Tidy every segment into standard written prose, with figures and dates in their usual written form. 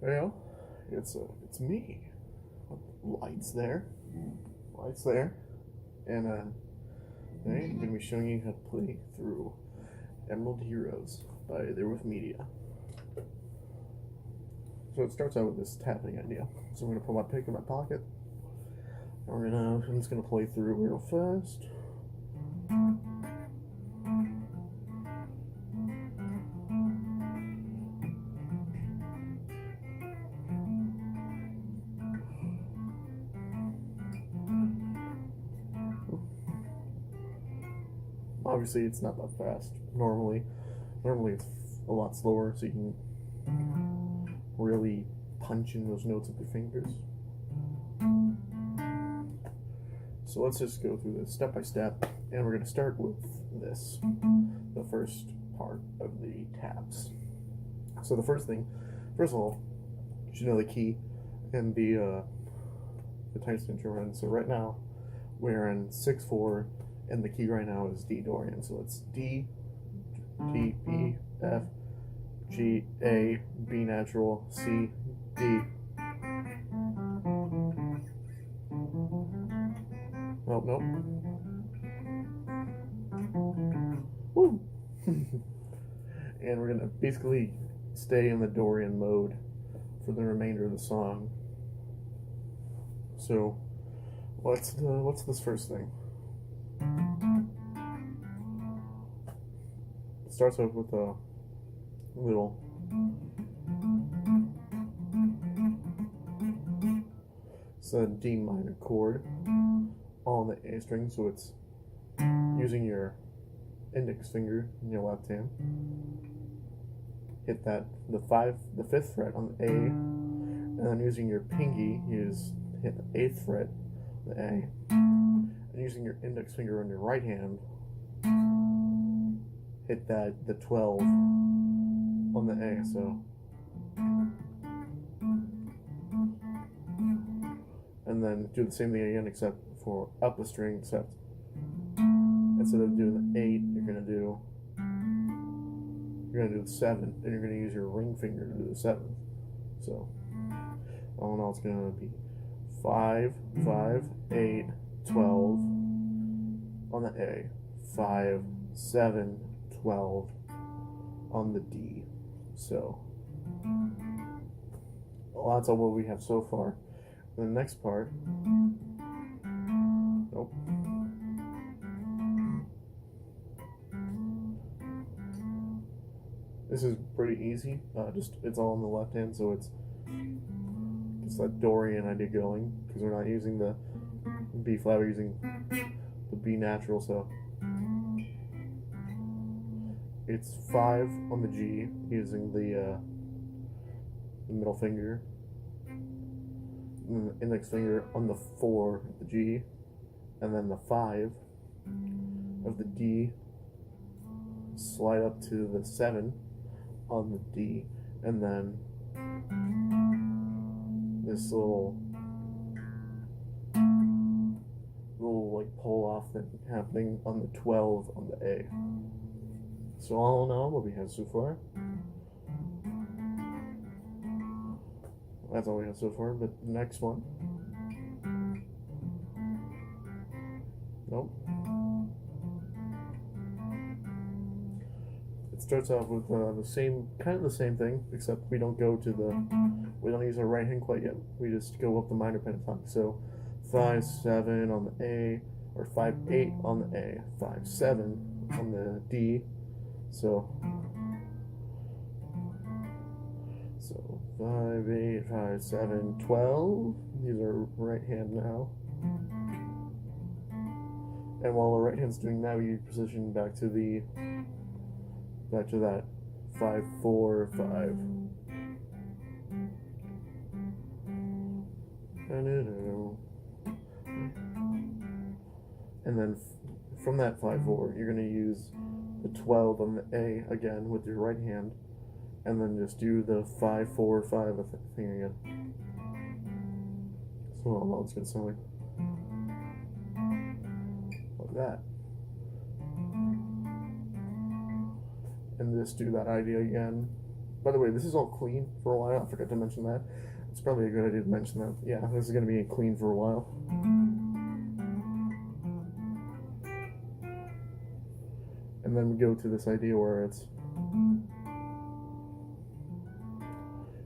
Well, it's me. Lights there, lights there, and today I'm going to be showing you how to play through Emerald Heroes by Therewolf Media. So it starts out with this tapping idea. So I'm going to put my pick in my pocket. I'm just going to play through real fast. Obviously, it's not that fast. Normally it's a lot slower, so you can really punch in those notes with your fingers. So let's just go through this step by step, and we're going to start with this, the first part of the tabs. So the first of all, you should know the key and the time signature we're in. So right now we're in 6/4, and the key right now is D Dorian. So it's D, D, B, F, G, A, B natural, C, D. Oh, nope. Woo! And we're gonna basically stay in the Dorian mode for the remainder of the song. So, what's this first thing? It starts off with a little D minor chord on the A string, so it's using your index finger in your left hand. Hit that the 5th fret on the A, and then using your pinky, hit the 8th fret, the A, and using your index finger on your right hand, hit the 12 on the A. So, and then do the same thing again, except for up a string, except instead of doing the 8, you're gonna do the 7, and you're gonna use your ring finger to do the 7th. So all in all, it's gonna be 5, 5, 8, 12 on the A, 5, 7, 12 on the D. So well, that's all what we have so far. The next part, nope. This is pretty easy. It's all on the left hand, so it's that Dorian idea going, because we're not using the B flat, we're using the B natural. So it's 5 on the G using the middle finger, and the index finger on the 4 of the G, and then the 5 of the D, slide up to the 7 on the D, and then this little like pull off thing happening on the 12 on the A. So all in all, what we have so far, that's all we have so far. But the next one, nope. It starts off with the same thing, except we don't use our right hand quite yet. We just go up the minor pentatonic. So 5, 7 on the A, or 5, 8 on the A, 5, 7 on the D. So 5, 8, 5, 7, 12. These are right hand now. And while the right hand's doing that, we position back to that 5, 4, 5. And then from that 5, 4, you're going to use the 12 on the A again with your right hand, and then just do the 5, 4, 5 thing again. So all it's going to sound like that. And just do that idea again By the way, this is all clean for a while. I forgot to mention that. It's probably a good idea to mention that. Yeah, this is going to be clean for a while. And then we go to this idea where it's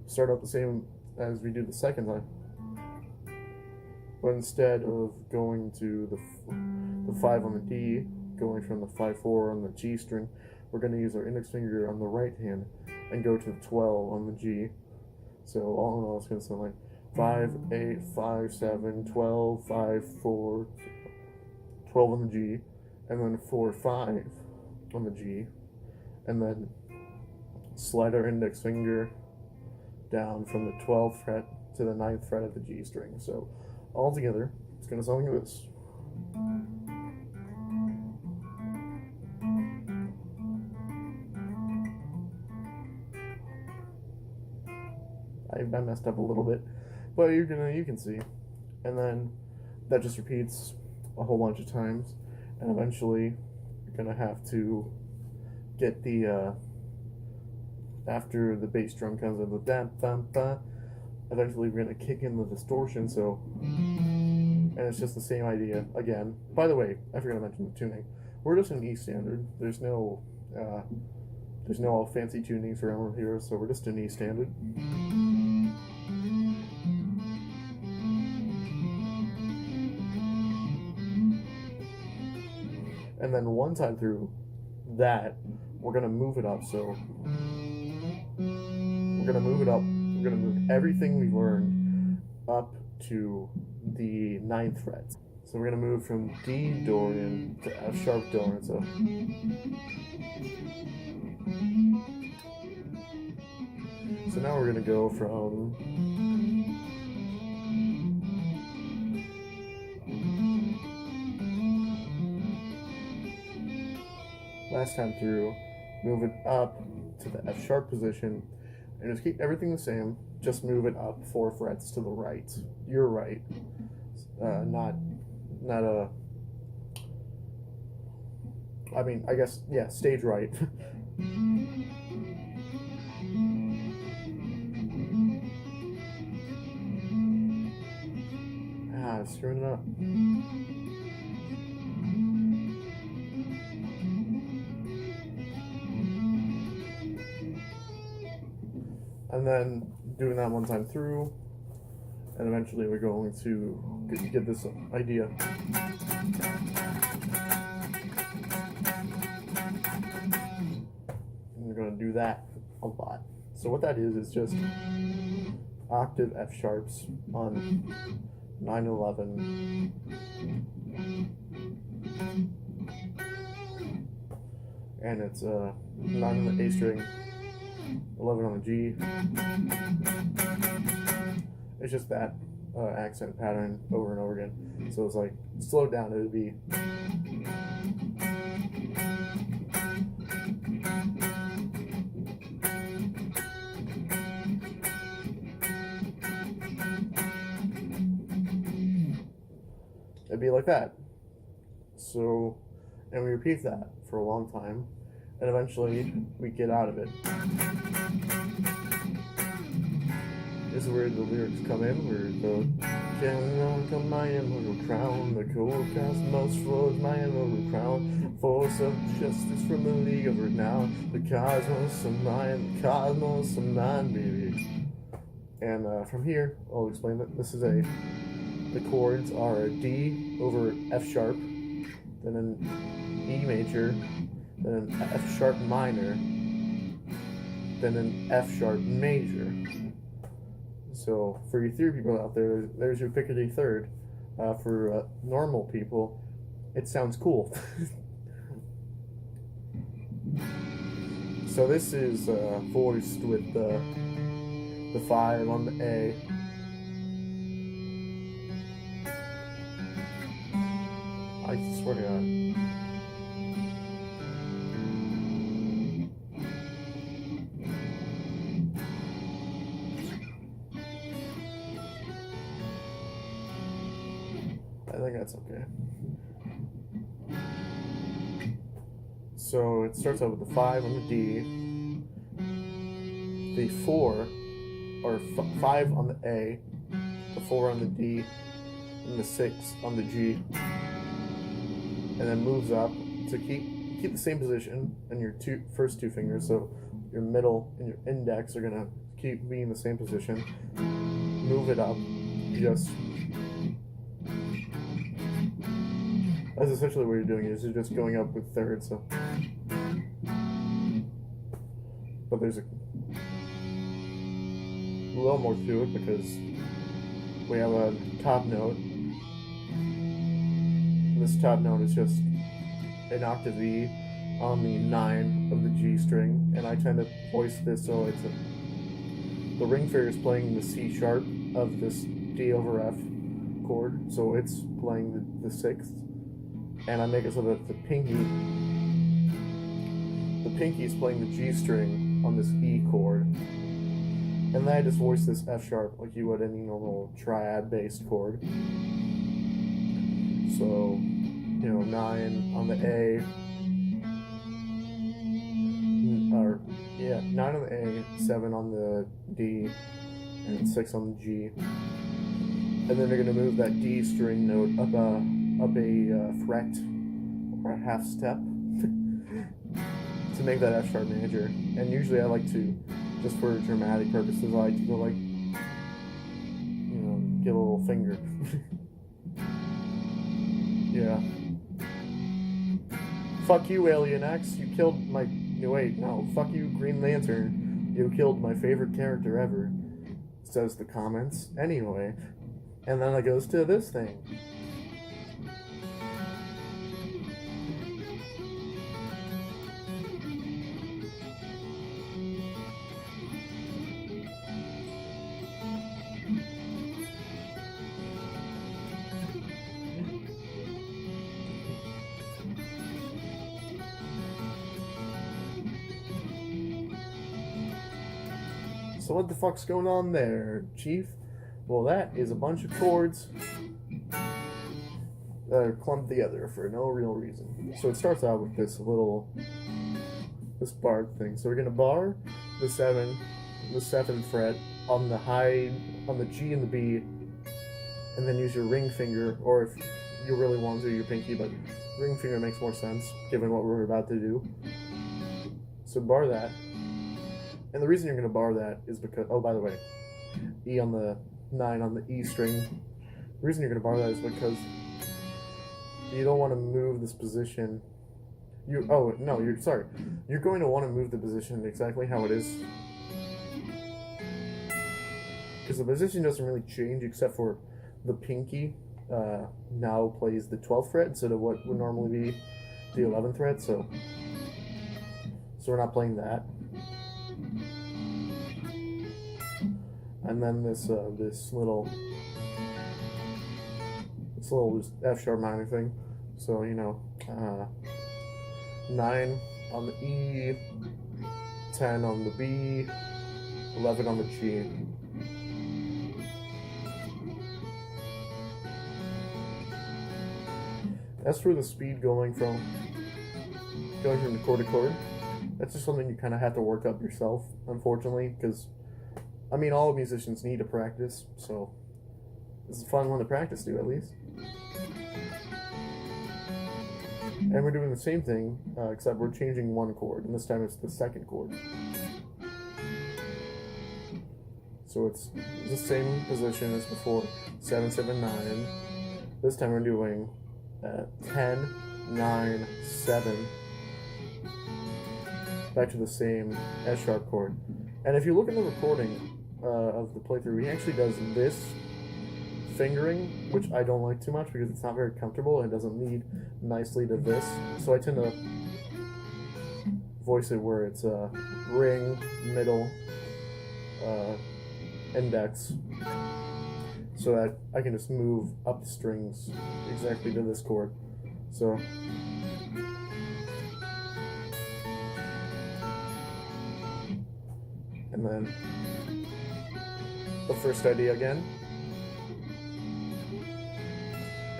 start out the same as we do the second time, but instead of going to the 5 on the D, going from the 5/4 on the G string, we're going to use our index finger on the right hand and go to the 12 on the G. So all in all, it's going to sound like 5, 8, 5, 7, 12, 5, 4, 12 on the G, and then 4, 5 on the G, and then slide our index finger down from the 12th fret to the 9th fret of the G string. So all together, it's going to sound like this. I messed up a little bit, but you can see, and then that just repeats a whole bunch of times, and eventually you're gonna have to get the after the bass drum comes in the da bum ba. Eventually we're gonna kick in the distortion. So, and it's just the same idea again. By the way, I forgot to mention the tuning. We're just in E standard. There's no all fancy tunings around here, so we're just in E standard. And then one time through that, we're going to move it up. So we're going to move it up. We're going to move everything we've learned up to the 9th fret. So we're going to move from D Dorian to F sharp Dorian. So now we're going to go from last time through, move it up to the F sharp position, and just keep everything the same, just move it up 4 frets to the right, your right, not a, I mean, I guess, yeah, stage right. Screwing it up. And then doing that one time through, and eventually we're going to get this idea. And we're going to do that a lot. So what that is just octave F sharps on 9/11, and it's 9 on the A string, 11 on the G. It's just that accent pattern over and over again. So it's like slowed down, it would be like that. So, and we repeat that for a long time, and eventually we get out of it. This is where the lyrics come in, where the "Can come my immortal crown, the cold cosmos flows my immortal crown, force of justice from the league of renown, the cosmos of mine, baby." And from here, I'll explain that this is the chords are a D over F sharp, then an E major, then an F sharp minor, then an F sharp major. So for you theory people out there, there's your pick-a-day third. For normal people, it sounds cool. So this is voiced with the 5 on the A. I swear to God. I think that's okay. So it starts out with the 5 on the D, the 4 or 5 on the A, the 4 on the D, and the 6 on the G, and then moves up to keep the same position, and your first two fingers, so your middle and your index are gonna keep being in the same position. Move it up, just that's essentially what you're doing. Is you're just going up with thirds. So, but there's a little more to it because we have a top note. This top note is just an octave E on the 9 of the G string, and I tend to voice this so it's the ring finger is playing the C sharp of this D over F chord, so it's playing the 6th, and I make it so that the pinky is playing the G string on this E chord, and then I just voice this F sharp like you would any normal triad based chord. So, 9 on the A, 9 on the A, 7 on the D, and 6 on the G. And then they're going to move that D string note up a fret or a half step to make that F sharp major. And usually I like to, just for dramatic purposes, I like to go like, get a little finger. Yeah. Fuck you, Alien X. You killed my... Wait, no. Fuck you, Green Lantern. You killed my favorite character ever. Says the comments. Anyway. And then it goes to this thing. So what the fuck's going on there, Chief? Well, that is a bunch of chords that are clumped together for no real reason. So it starts out with this bar thing. So we're gonna bar the 7th fret on the G and the B, and then use your ring finger, or if you really want to, your pinky, but ring finger makes more sense given what we're about to do. So bar that. And the reason you're going to bar that is because, oh, by the way, E on the 9 on the E string. The reason you're going to bar that is because you don't want to move this position. You're going to want to move the position exactly how it is. Because the position doesn't really change except for the pinky now plays the 12th fret instead of what would normally be the 11th fret. So we're not playing that. And then this little F sharp minor thing. So 9 on the E, 10 on the B, 11 on the G. As for the speed going from chord to chord, that's just something you kind of have to work up yourself, unfortunately, because all musicians need to practice, so this is a fun one to practice to, at least. And we're doing the same thing, except we're changing one chord, and this time it's the 2nd chord. So it's the same position as before, 7, 7, 9. This time we're doing 10, 9, 7, back to the same S sharp chord. And if you look in the recording of the playthrough, he actually does this fingering, which I don't like too much because it's not very comfortable and it doesn't lead nicely to this. So I tend to voice it where it's ring, middle, index, so that I can just move up the strings exactly to this chord. So and then the first idea again,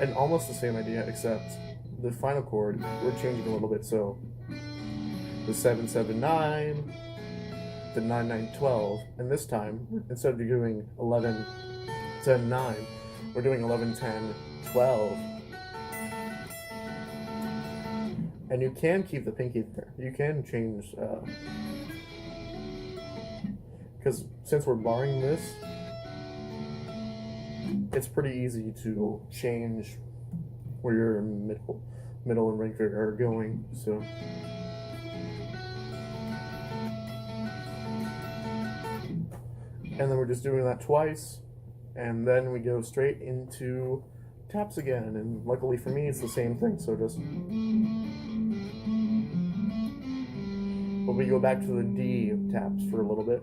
and almost the same idea, except the final chord we're changing a little bit. So the 7, 7, 9, to 9, 9, 12, and this time, instead of doing 11, 10, 9, we're doing 11, 10, 12. And you can keep the pinky there. You can change, because since we're barring this, it's pretty easy to change where your middle and ring finger are going, so. And then we're just doing that twice, and then we go straight into taps again, and luckily for me it's the same thing, so just. But we go back to the D taps for a little bit.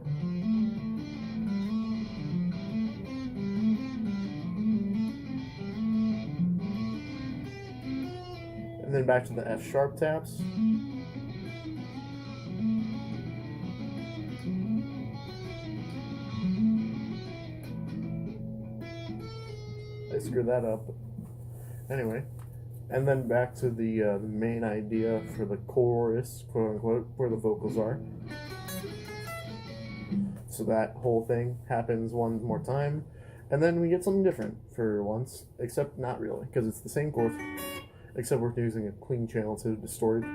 And then back to the F sharp taps. I screwed that up. Anyway, and then back to the main idea for the chorus, quote unquote, where the vocals are. So that whole thing happens one more time, and then we get something different for once, except not really, because it's the same chords, except we're using a clean channel to distort it.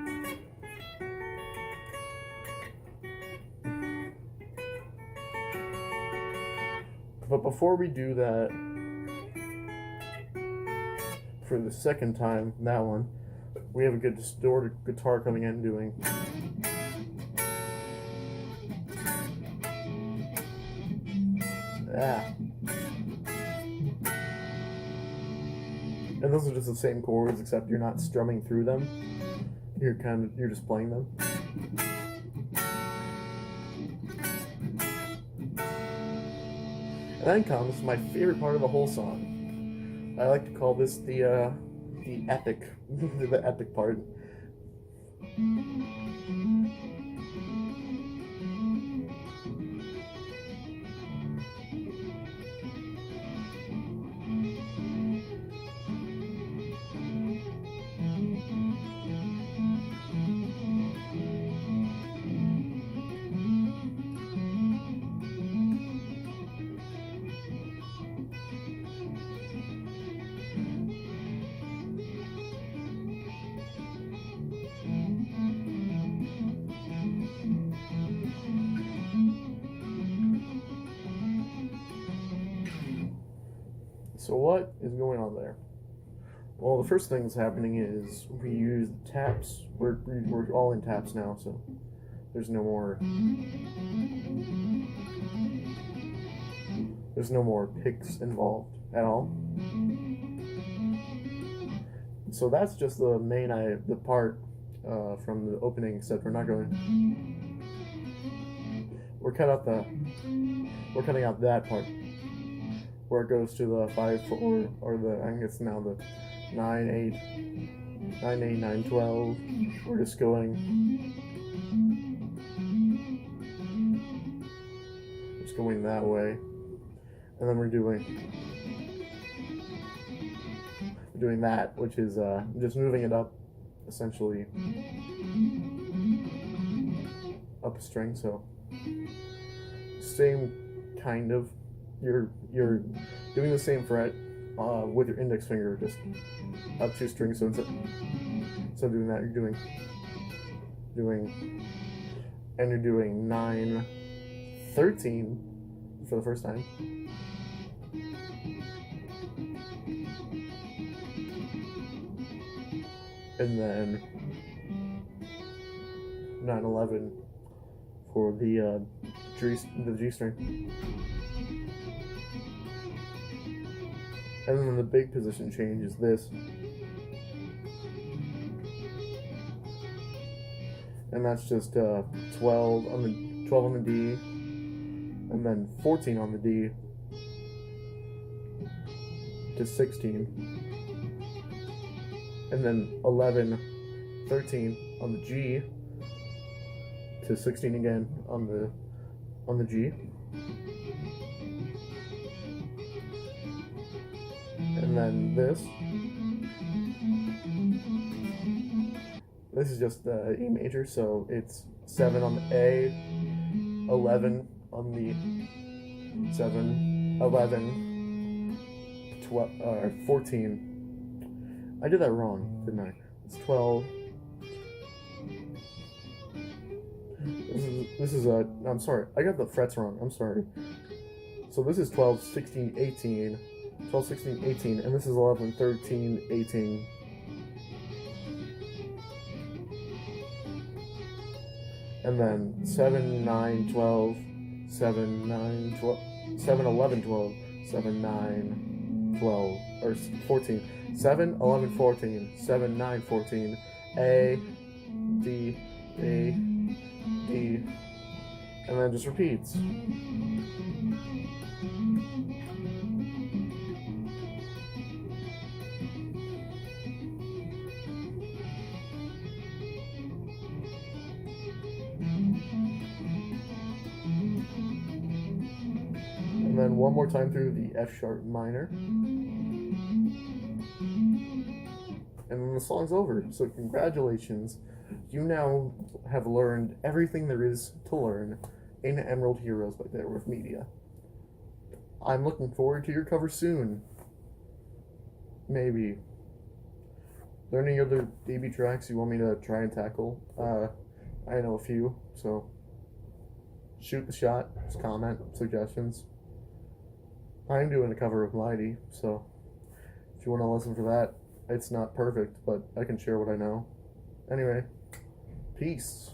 But before we do that, for the second time, that one, we have a good distorted guitar coming in doing. And those are just the same chords, except you're not strumming through them. You're just playing them. And then comes my favorite part of the whole song. I like to call this the epic, the epic part. So what is going on there? Well, the first thing that's happening is we use taps. We're all in taps now, so there's no more picks involved at all. So that's just the main the part from the opening, except we're not going. We're cutting out that part, where it goes to the 5/4, or I think it's now the 9/8, 9/8, 9/12. We're just going that way, and then we're doing that, which is just moving it up, essentially up a string. So same kind of. You're doing the same fret with your index finger, just up 2 strings. So instead of doing that, you're doing 9, 13 for the first time, and then 9, 11 for the G string. And then the big position change is this. And that's just 12 on the D, and then 14 on the D to 16. And then 11, 13 on the G to 16 again on the G. And then this is just the E major, so it's 7 on the A, 11 on the 7, 11, 12, 14. I did that wrong, didn't I? It's 12. This is a, I'm sorry, I got the frets wrong, I'm sorry. So this is 12, 16, 18, 12, 16, 18, and this is 11, 13, 18. And then 7, 9, 12, 7, 9, 12, 7, 11, 12, 7, 9, 12, or 14. 7, 11, 14, 7, 9, 14, A, D, A, D, and then just repeats. And then one more time through the F sharp minor. And then the song's over. So congratulations. You now have learned everything there is to learn in Emerald Heroes by Therewolf Media. I'm looking forward to your cover soon. Maybe. Are there any other DB tracks you want me to try and tackle? I know a few, so shoot the shot, just comment, suggestions. I'm doing a cover of Mighty, so if you want to listen for that, it's not perfect, but I can share what I know. Anyway, peace.